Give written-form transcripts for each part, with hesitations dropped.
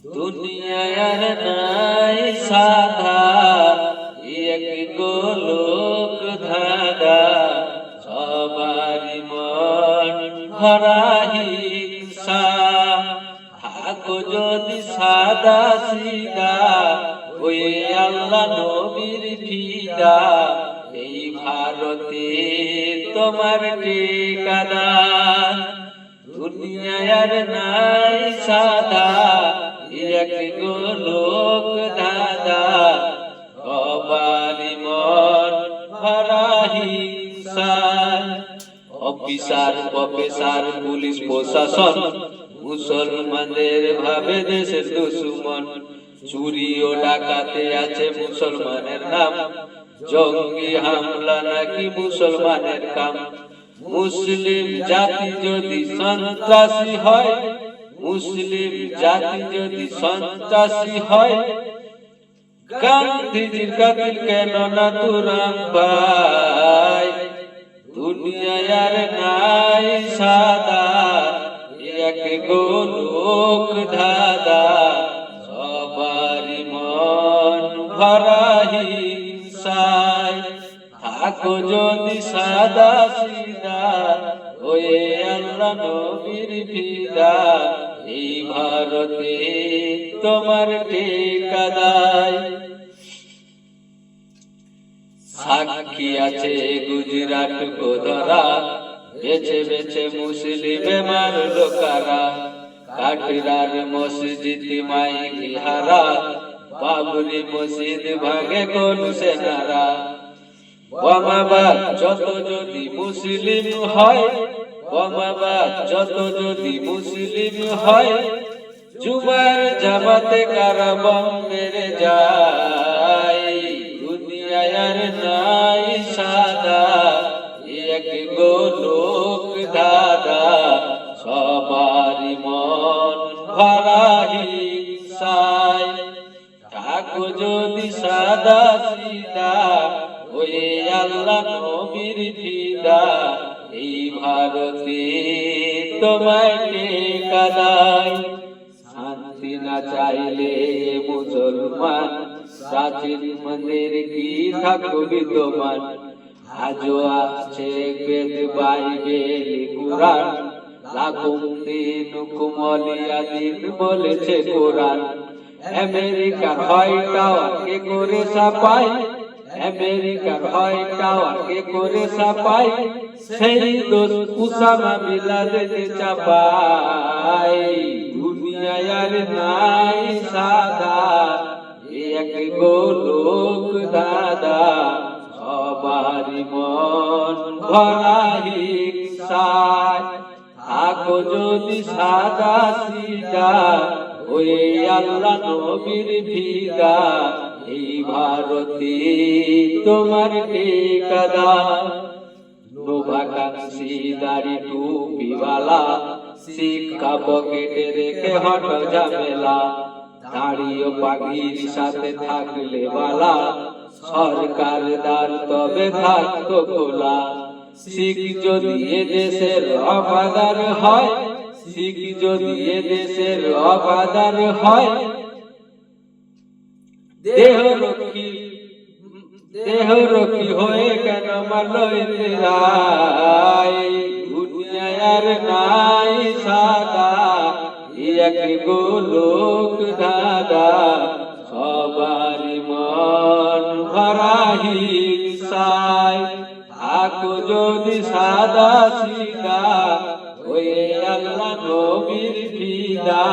দুনিয়ার নাই সাধা এক গোলক ধাঁধা, সবারই মন ভরা হিংসা। থাকো যদি সাদা সিধা, ওই আল্লাহ নবীর ফিদা, এই ভারতে তোমার ঠিকাদার। দুনিয়ার নাই সাধা এক গোলক ধাঁধা, সবারই মন ভরা হিংসা। অফিসার প্রফেসর পুলিশ প্রশাসন মুসলমানদের ভাবে দেশের দুশ্মন। চুরি ও ডাকাতে আছে মুসলমানের নাম, জঙ্গি হামলা নাকি মুসলমানের কাম। মুসলিম জাতি যদি সন্ত্রাসী হয়, মুসলিম জাতি যদি সন্ত্রাসী হয়, গান্ধীজির কাতিল কেন না তুরাম ভাই। দুনিয়ার নাই সাদা এক গোলক ধাঁধা, সবারই মন ভরা হিংসায়। থাকো যদি সাদা সিধা, ওই আল্লাহ নবীর ফিদা, এই ভারতে তোমার ঠিকাদার। সাক্ষী আছে গুজরাট গোধরা, বেছে বেছে মুসলিম মারলো কারা। কাটরার মসজিদ মাই বিহারা, বাবরি মসজিদ ভাঙে কোন সেনারা। বোমাবাদ যত যদি মুসলিম হয়, বোমাবাদ যত যদি মুসলিম হয়, জুমার জামাতে কারা বম মেরে যায়। দুনিয়ার নাই সাদা এক গোলক ধাঁধা, সবারই মন ভরা হিংসায়। থাকো যদি সাদা সিধা, ওই আল্লাহ নবীর ফিদা, এই ভারতে তোমার ঠিকাদার। শান্তি না চাইলে মুসলমান, প্রাচীন মন্দির কি থাকবে বিদ্যমান। আজও আছে বেদ বাইবেল কুরআন, লাখুম দিন কুমলিয়া দিন বলেছে কোরআন। আমেরিকার হোয়াইট টাওয়ার কে করে সাপাই, আমেরিকার হোয়াইট টাওয়ার কে করে সাপাই, সেই দোষ উসামা বিন লাদেন চাপাই। দুনিয়ার নাই সাদা এক গোলক ধাঁধা, সবারই মন ভরা হিংসায়। থাকো যদি সাদা সিধা, ওই আল্লাহ নবীর ফিদা, এই ভারতে তোমার ঠিকাদার। লোভাকাঙ্ক্ষী দাড়ি টুপিওয়ালা, শিক্ষা পকেটে রেখে হট ঝামেলা। দাড়ি ও পাগড়ির সাথে থাকলে বালা, সরকার দ্বার তবে থাকতো খোলা। শিখ যদি এদেশের অবাদার হয়, শিখ যদি এদেশের অবাদার হয়, দেহরক্ষী হয়ে কেন মারলো ইন্দিরায়। দুনিয়ার নাই সাদা এক গোলক ধাঁধা, সবারই মন ভরা হিংসায়। থাকো যদি সাদা সিধা, ওই আল্লাহ নবীর ফিদা,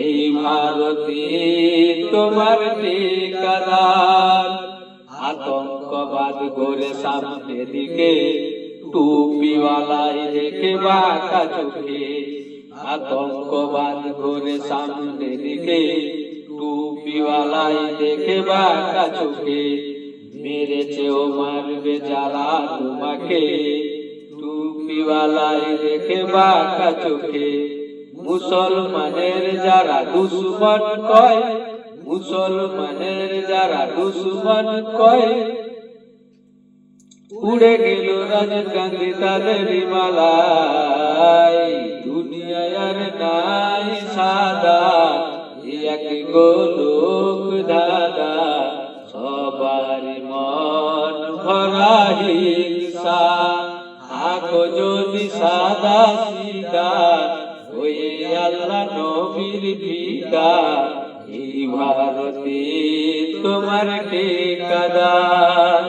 এই ভারতে তোমার ঠিকাদার। আতঙ্কবাদ গড়ে সামনে দিকে, টুপিওয়ালাই দেখে বাঁকা চোখে। আতঙ্কবাদ গড়ে সামনে দিকে, টুপিওয়ালাই দেখে বাঁকা চোখে। মেরেছে ও মারবে যারা তোমাকে, টুপিওয়ালাই দেখে বাঁকা চোখে। মুসলমানের যারা দুশ্মন কয়, মুসলমানের যারা দুশ্মন কয়, উড়ে গেল রাজীব গান্ধী তাদের মালায়। দুনিয়ার নাই সাদা গো লোক দাদা সবার মন ভরা হিংসা থাকো যদি সাদা সিদা ওই আল্লাহ নবীর ফিদা এই ভারতে তোমার ঠিকাদার